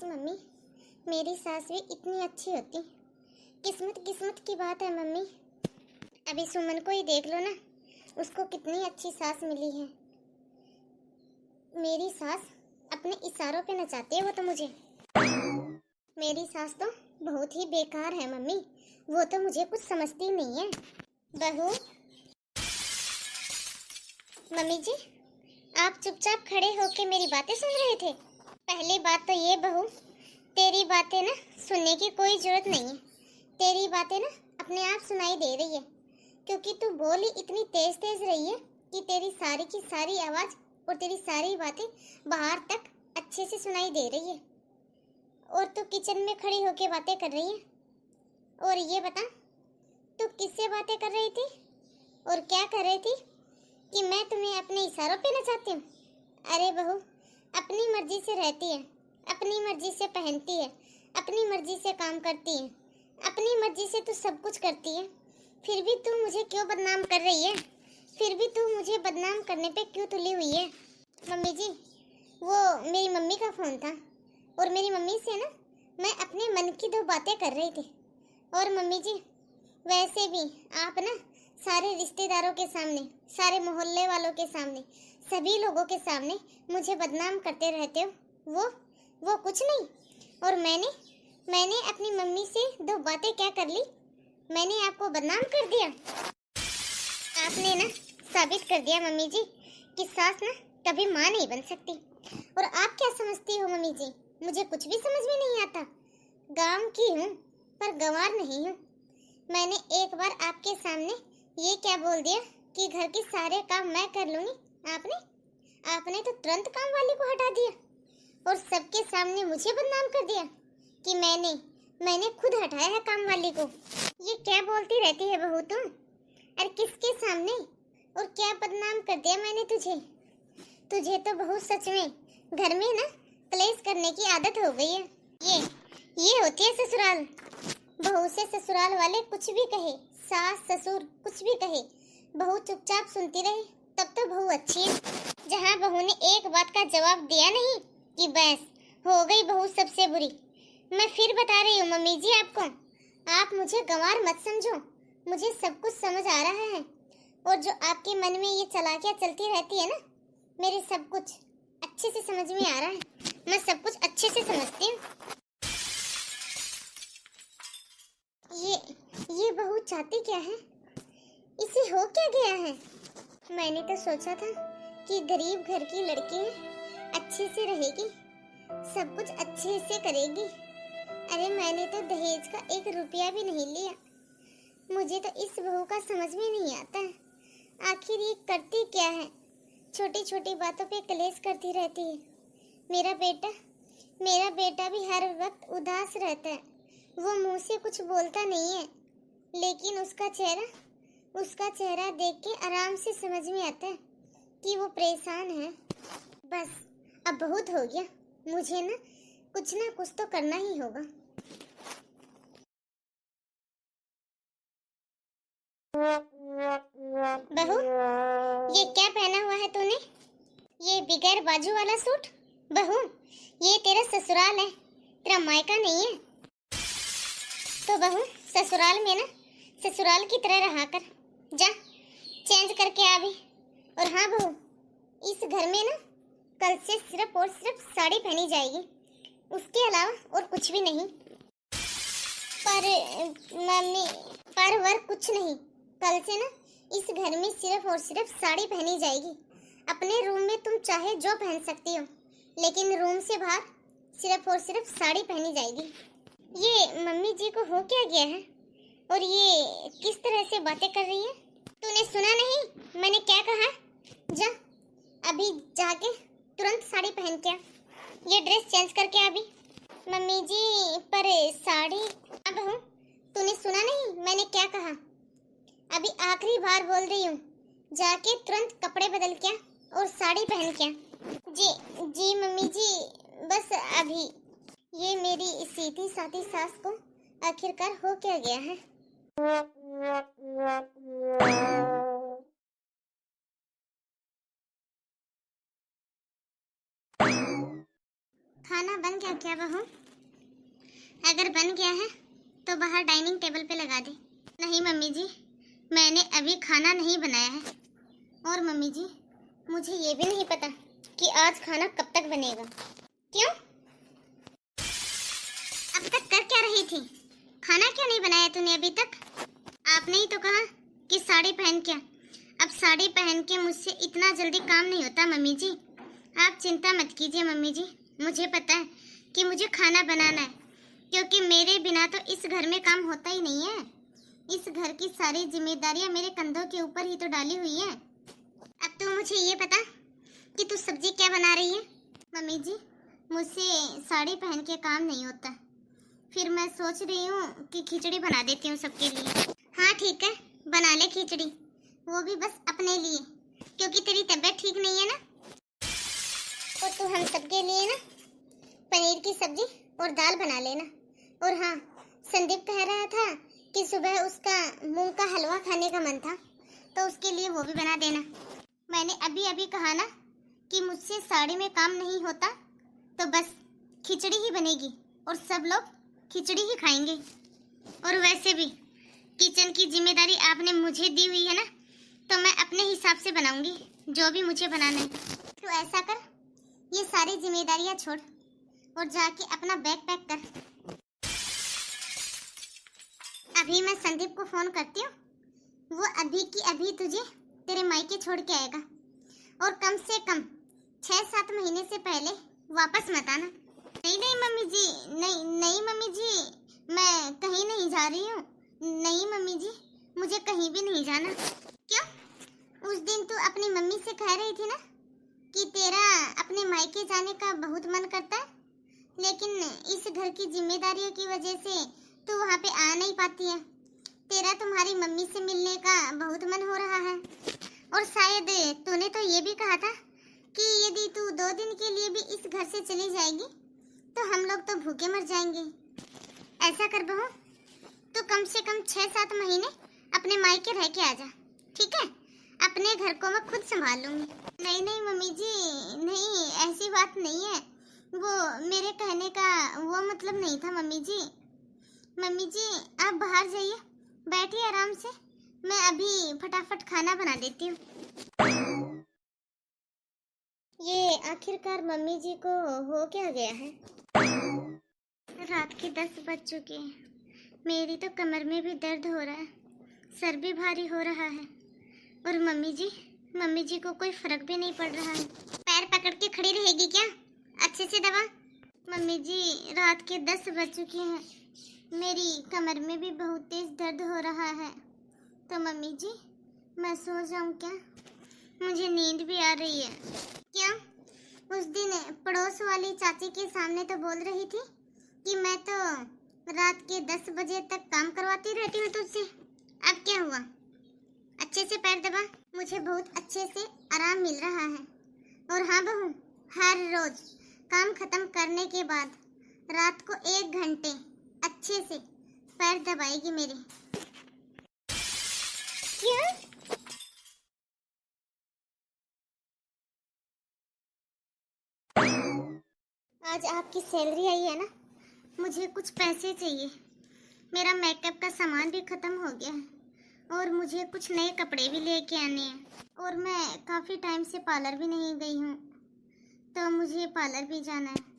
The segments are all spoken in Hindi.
काश मम्मी मेरी सास भी इतनी अच्छी होती। किस्मत किस्मत की बात है मम्मी। अभी सुमन को ही देख लो ना, उसको कितनी अच्छी सास मिली है। मेरी सास अपने इशारों पे नचाती है वो तो मुझे। मेरी सास तो बहुत ही बेकार है मम्मी, वो तो मुझे कुछ समझती नहीं है। बहू, मम्मी जी आप चुपचाप खड़े होके मेरी बातें सुन रहे थे। पहली बात तो ये बहू, तेरी बातें ना सुनने की कोई जरूरत नहीं है। तेरी बातें ना अपने आप सुनाई दे रही है, क्योंकि तू बोली इतनी तेज तेज रही है कि तेरी सारी की सारी आवाज और तेरी सारी बातें बाहर तक अच्छे से सुनाई दे रही है। और तू किचन में खड़ी होके बातें कर रही है। और ये बता, तू किससे बातें कर रही थी और क्या कर रही थी कि मैं तुम्हें अपने इशारों पे नचाती हूँ? अरे बहू, अपनी मर्जी से रहती है, अपनी मर्जी से पहनती है, अपनी मर्जी से काम करती है, अपनी मर्जी से तू सब कुछ करती है, फिर भी तू मुझे क्यों बदनाम कर रही है? फिर भी तू मुझे बदनाम करने पे क्यों तुली हुई है? मम्मी जी, वो मेरी मम्मी का फोन था और मेरी मम्मी से ना मैं अपने मन की दो बातें कर रही थी। और मम्मी जी, वैसे भी आप ना सारे रिश्तेदारों के सामने, सारे मोहल्ले वालों के सामने, सभी लोगों के सामने मुझे बदनाम करते रहते हो। वो कुछ नहीं। और मैंने अपनी मम्मी से दो बातें क्या कर ली? मैंने आपको बदनाम कर दिया। आपने ना साबित कर दिया मम्मी जी कि सास ना कभी माँ नहीं बन सकती। और आप क्या समझती हो मम्मी जी? मुझे कुछ भी समझ में नहीं आता। गांव की हूँ पर गंवार नहीं हूँ। मैंने एक बार आपके सामने ये क्या बोल दिया कि घर के सारे काम मैं कर लूंगी। आपने तो तुरंत काम वाली को हटा दिया और सबके सामने मुझे बदनाम कर दिया कि मैंने खुद हटाया है काम वाली को। ये क्या बोलती रहती है बहू तुम? अरे किसके सामने और क्या बदनाम कर दिया मैंने तुझे तो बहू सच में घर में ना क्लेश करने की आदत हो गई है। ये होती है ससुराल। बहू से ससुराल वाले कुछ भी कहे, सास ससुर कुछ भी कहे, बहू चुपचाप सुनती रहे, तब तो बहू अच्छी है। जहाँ बहू ने एक बात का जवाब दिया नहीं कि बस हो गई बहू सबसे बुरी। मैं फिर बता रही हूँ मम्मी जी आपको, आप मुझे गंवार मत समझो, मुझे सब कुछ समझ आ रहा है। और जो आपके मन में ये चालाकियाँ चलती रहती है ना, मेरे सब कुछ अच्छे से समझ में आ रहा है। मैं सब कुछ अच्छे से समझती हूँ। ये बहू चाहती क्या है? इसे हो क्या गया है? मैंने तो सोचा था कि गरीब घर की लड़की है, अच्छे से रहेगी, सब कुछ अच्छे से करेगी। अरे मैंने तो दहेज का 1 रुपया भी नहीं लिया। मुझे तो इस बहू का समझ में नहीं आता है, आखिर ये करती क्या है? छोटी छोटी बातों पे कलेश करती रहती है। मेरा बेटा भी हर वक्त उदास रहता है। वो मुंह से कुछ बोलता नहीं है, लेकिन उसका चेहरा देख के आराम से समझ में आता है कि वो परेशान है। बस अब बहुत हो गया, मुझे ना कुछ तो करना ही होगा। बहू, ये क्या पहना हुआ है तूने? ये बिगैर बाजू वाला सूट? बहू, ये तेरा ससुराल है, तेरा मायका नहीं है। तो बहू, ससुराल में ना ससुराल की तरह रहा कर। जा चेंज करके आ भी। और हाँ बहू, इस घर में ना कल से सिर्फ और सिर्फ साड़ी पहनी जाएगी, उसके अलावा और कुछ भी नहीं। पर मम्मी, पर वर कुछ नहीं। कल से ना इस घर में सिर्फ और सिर्फ साड़ी पहनी जाएगी। अपने रूम में तुम चाहे जो पहन सकती हो, लेकिन रूम से बाहर सिर्फ और सिर्फ साड़ी पहनी जाएगी। ये मम्मी जी को हो क्या गया है? और ये किस तरह से बातें कर रही है? तूने सुना नहीं मैंने क्या कहा? जा अभी जाके तुरंत साड़ी पहन के आ, ये ड्रेस चेंज करके आ भी। मम्मी जी पर साड़ी। अब हूँ, तूने सुना नहीं मैंने क्या कहा? अभी आखिरी बार बोल रही हूँ, जाके तुरंत कपड़े बदल के आ और साड़ी पहन के आ। जी मम्मी जी, बस अभी। ये मेरी सीधी सादी सास को आखिरकार हो क्या गया है? खाना बन गया क्या बहू? अगर बन गया है तो बाहर डाइनिंग टेबल पे लगा दे। नहीं मम्मी जी, मैंने अभी खाना नहीं बनाया है। और मम्मी जी, मुझे ये भी नहीं पता कि आज खाना कब तक बनेगा। क्यों? अब तक कर क्या रही थी? खाना क्यों नहीं बनाया तूने अभी तक? आपने ही तो कहा कि साड़ी पहन के। अब साड़ी पहन के मुझसे इतना जल्दी काम नहीं होता मम्मी जी। आप चिंता मत कीजिए मम्मी जी, मुझे पता है कि मुझे खाना बनाना है, क्योंकि मेरे बिना तो इस घर में काम होता ही नहीं है। इस घर की सारी जिम्मेदारियां मेरे कंधों के ऊपर ही तो डाली हुई है। अब तो मुझे ये पता कि तू सब्जी क्या बना रही है। मम्मी जी, मुझसे साड़ी पहन के काम नहीं होता। फिर मैं सोच रही हूँ कि खिचड़ी बना देती हूँ सबके लिए। हाँ ठीक है, बना ले खिचड़ी, वो भी बस अपने लिए, क्योंकि तेरी तबीयत ठीक नहीं है ना। तो तू हम सबके लिए ना पनीर की सब्जी और दाल बना लेना। और हाँ, संदीप कह रहा था कि सुबह उसका मूंग का हलवा खाने का मन था, तो उसके लिए वो भी बना देना। मैंने अभी अभी कहा ना कि मुझसे साड़ी में काम नहीं होता, तो बस खिचड़ी ही बनेगी और सब लोग खिचड़ी ही खाएंगे। और वैसे भी किचन की जिम्मेदारी आपने मुझे दी हुई है ना, तो मैं अपने हिसाब से बनाऊंगी जो भी मुझे बनाना है। तो ऐसा कर, ये सारी जिम्मेदारियां छोड़ और जाके अपना बैग पैक कर। अभी मैं संदीप को फोन करती हूँ, वो अभी की अभी तुझे तेरे मायके छोड़ के आएगा। और कम से कम 6-7 महीने से पहले वापस मत आना। नहीं नहीं मम्मी जी, नहीं नहीं मम्मी जी, मैं कहीं नहीं जा रही हूँ। नहीं मम्मी जी, मुझे कहीं भी नहीं जाना। क्यों? उस दिन तू अपनी मम्मी से कह रही थी ना कि तेरा अपने मायके जाने का बहुत मन करता है, लेकिन इस घर की जिम्मेदारियों की वजह से तू वहाँ पे आ नहीं पाती है। तेरा तुम्हारी मम्मी से मिलने का बहुत मन हो रहा है। और शायद तूने तो ये भी कहा था कि यदि तू 2 दिन के लिए भी इस घर से चली जाएगी तो हम लोग तो भूखे मर जाएंगे। ऐसा कर बहू, तो कम से कम 6-7 महीने अपने मायके रह के आ जा, ठीक है? अपने घर को मैं खुद संभाल लूंगी। नहीं नहीं मम्मी जी, नहीं, ऐसी बात नहीं है। वो मेरे कहने का वो मतलब नहीं था मम्मी जी। मम्मी जी, आप बाहर जाइए, बैठिए आराम से, मैं अभी फटाफट खाना बना देती हूँ। ये आखिरकार मम्मी जी को हो क्या गया है? रात के 10 बज चुके हैं। मेरी तो कमर में भी दर्द हो रहा है, सर भी भारी हो रहा है। और मम्मी जी को कोई फर्क भी नहीं पड़ रहा है। पैर पकड़ के खड़ी रहेगी क्या? अच्छे से दबा। मम्मी जी, रात के 10 बज चुके हैं, मेरी कमर में भी बहुत तेज दर्द हो रहा है। तो मम्मी जी, मैं सो जाऊं क्या? मुझे नींद भी आ रही है। क्या? उस दिन पड़ोस वाली चाची के सामने तो बोल रही थी कि मैं तो रात के 10 बजे तक काम करवाती रहती हूँ तुझसे। अब क्या हुआ? अच्छे से पैर दबा, मुझे बहुत अच्छे से आराम मिल रहा है। और हाँ बहू, हर रोज काम खत्म करने के बाद रात को 1 घंटे अच्छे से पैर दबाएगी मेरे। क्या? आज आपकी सैलरी आई है ना, मुझे कुछ पैसे चाहिए। मेरा मेकअप का सामान भी खत्म हो गया है और मुझे कुछ नए कपड़े भी लेके आने हैं। और मैं काफी टाइम से पार्लर भी नहीं गई हूँ, तो मुझे पार्लर भी जाना है।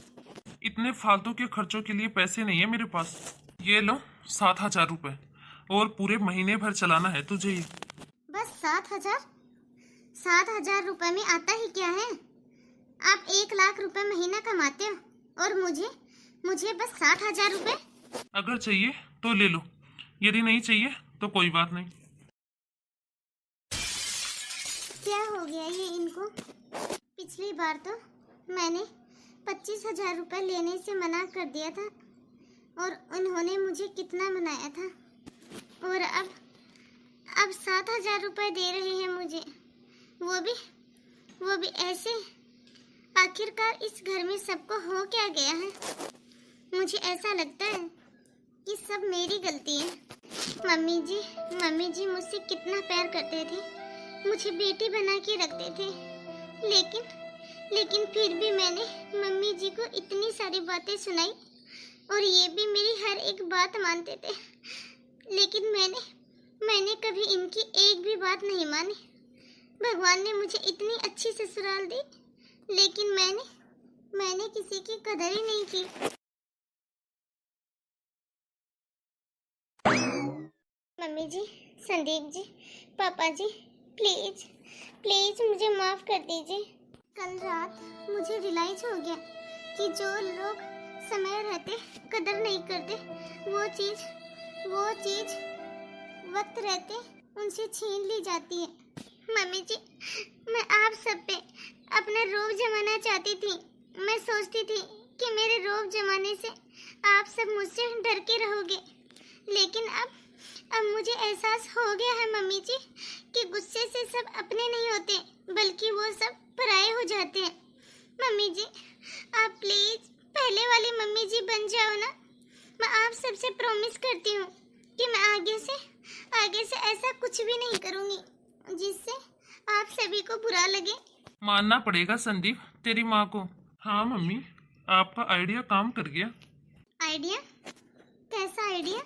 इतने फालतू के खर्चों के लिए पैसे नहीं है मेरे पास। ये लो 7,000 रुपए, और पूरे महीने भर चलाना है तुझे ये। बस 7,000? 7,000 रुपए में आता ही क्या है? आप 1 लाख रुपए महीना कमाते हो और मुझे बस 7,000 रुपए? अगर चाहिए तो ले लो, यदि नहीं चाहिए तो कोई बात नहीं। क्या हो गया ये इनको? पिछली बार तो मैंने 25,000 रुपए लेने से मना कर दिया था और उन्होंने मुझे कितना मनाया था, और अब 7,000 रुपए दे रहे हैं मुझे, वो भी ऐसे। आखिरकार इस घर में सबको हो क्या गया है? मुझे ऐसा लगता है कि सब मेरी गलती है। मम्मी जी मुझसे कितना प्यार करते थे, मुझे बेटी बना के रखते थे, लेकिन फिर भी मैंने मम्मी जी को इतनी सारी बातें सुनाई और ये भी मेरी हर एक बात मानते थे, लेकिन मैंने कभी इनकी एक भी बात नहीं मानी। भगवान ने मुझे इतनी अच्छी ससुराल दी, लेकिन मैंने किसी की कदर ही नहीं की। मम्मी जी, संदीप जी, पापा जी, प्लीज प्लीज मुझे माफ कर दीजिए। कल रात मुझे रियलाइज हो गया कि जो लोग समय रहते कदर नहीं करते, वो चीज वक्त रहते उनसे छीन ली जाती है। मम्मी जी, मैं आप सब पे अपना रोब जमाना चाहती थी। मैं सोचती थी कि मेरे रोब जमाने से आप सब मुझसे डर के रहोगे, लेकिन अब मुझे एहसास हो गया है मम्मी जी कि गुस्से से सब अपने नहीं होते, बल्कि वो सब पराये हो जाते हैं। मम्मी जी, आप प्लीज पहले वाली मम्मी जी बन जाओ ना। मैं आप सबसे प्रॉमिस करती हूँ कि मैं आगे से ऐसा कुछ भी नहीं करूँगी जिससे आप सभी को बुरा लगे। मानना पड़ेगा संदीप तेरी माँ को। हाँ मम्मी, आपका आइडिया काम कर गया। आइडिया? कैसा आइडिया?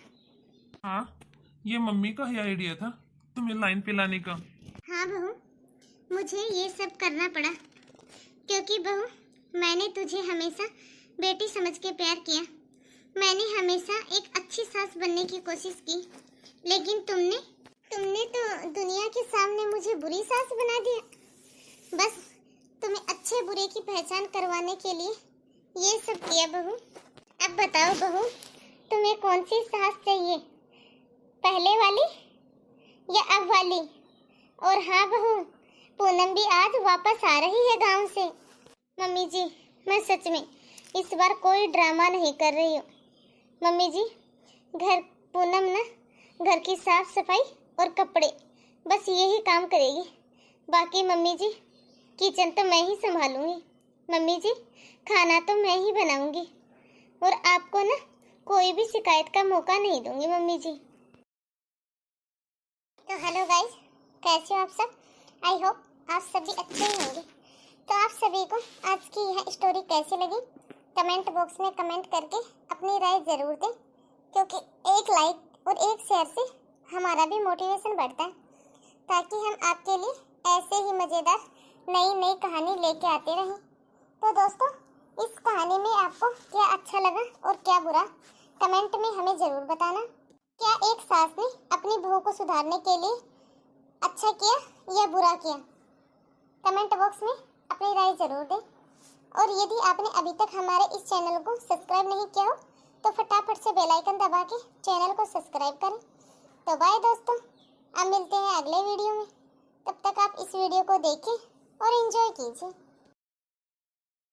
हाँ, ये मम्मी का ही आइडिया था तुम्हें लाइन पे लाने का। हाँ बहू, मुझे ये सब करना पड़ा क्योंकि बहू, मैंने तुझे हमेशा बेटी समझ के प्यार किया। मैंने हमेशा एक अच्छी सास बनने की कोशिश की, लेकिन तुमने तो दुनिया के सामने मुझे बुरी सास बना दिया। बस तुम्हें अच्छे बुरे की पहचान करवाने के लिए ये सब किया बहू। अब बताओ बहू, तुम्हें कौन सी सास चाहिए, पहले वाली या अब वाली? और हाँ बहू, पूनम भी आज वापस आ रही है गांव से। मम्मी जी, मैं सच में इस बार कोई ड्रामा नहीं कर रही हूँ। मम्मी जी, पूनम ना घर की साफ सफाई और कपड़े बस यही काम करेगी। बाकी मम्मी जी, किचन तो मैं ही संभालूंगी। मम्मी जी, खाना तो मैं ही बनाऊंगी और आपको ना कोई भी शिकायत का मौका नहीं दूंगी मम्मी जी। तो हेलो गाइस, कैसे हो आप सब? आई होप आप सभी अच्छे ही होंगे। तो आप सभी को आज की यह स्टोरी कैसी लगी, कमेंट बॉक्स में कमेंट करके अपनी राय ज़रूर दें, क्योंकि एक लाइक और एक शेयर से हमारा भी मोटिवेशन बढ़ता है, ताकि हम आपके लिए ऐसे ही मज़ेदार नई कहानी लेके आते रहें। तो दोस्तों, इस कहानी में आपको क्या अच्छा लगा और क्या बुरा, कमेंट में हमें ज़रूर बताना। क्या एक सास ने अपनी बहू को सुधारने के लिए अच्छा किया या बुरा किया? कमेंट बॉक्स में अपनी राय ज़रूर दें। और यदि आपने अभी तक हमारे इस चैनल को सब्सक्राइब नहीं किया हो तो फटाफट से बेल आइकन दबा के चैनल को सब्सक्राइब करें। तो बाय दोस्तों, अब मिलते हैं अगले वीडियो में। तब तक आप इस वीडियो को देखें और एंजॉय कीजिए।